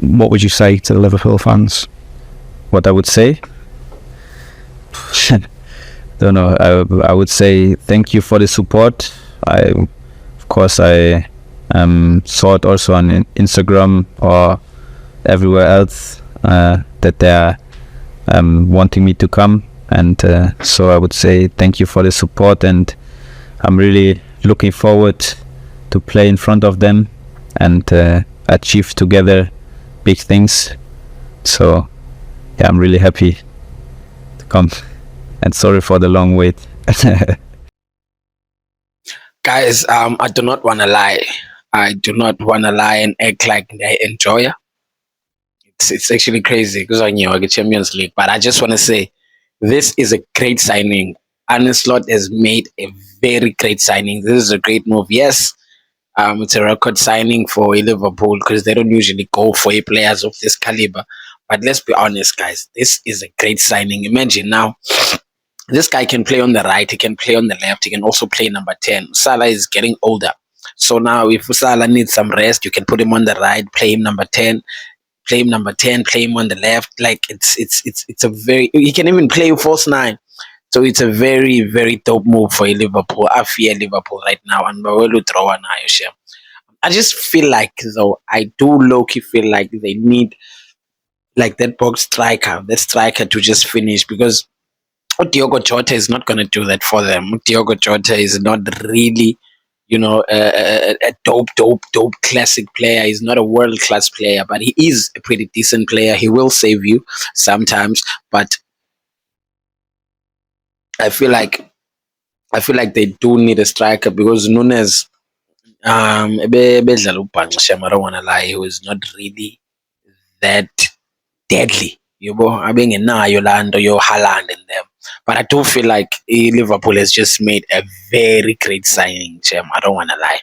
what would you say to the Liverpool fans? What I would say? Don't know. I would say thank you for the support. Of course, I saw it also on Instagram or everywhere else that they are wanting me to come, and so I would say thank you for the support, and I'm really looking forward to play in front of them and achieve together big things. So yeah, I'm really happy to come, and sorry for the long wait. Guys, I do not want to lie. I do not want to lie and act like I enjoy it. It's actually crazy because I knew I get Champions League, but I just want to say this is a great signing. Arne Slot has made a very great signing. This is a great move. Yes, it's a record signing for Liverpool because they don't usually go for players of this caliber. But let's be honest, guys, this is a great signing. Imagine now, this guy can play on the right, he can play on the left, he can also play number 10. Salah is getting older. So now if Salah needs some rest, you can put him on the right, play him number 10, play him number 10, play him on the left. Like it's a very, he can even play false nine. So it's a very, very dope move for Liverpool. I fear Liverpool right now, and we will throw an eye. I just feel like, though, I do low-key feel like they need like that striker to just finish, because Diogo Jota is not going to do that for them. Diogo Jota is not really, a dope classic player. He's not a world class player, but he is a pretty decent player. He will save you sometimes, but I feel like they do need a striker, because Nunes, bedlala ubhangqisha, I don't want to lie, he was not really that deadly. Abengenayo laa nto yo-Haaland in them. But I do feel like Liverpool has just made a very great signing, Jam. I don't want to lie.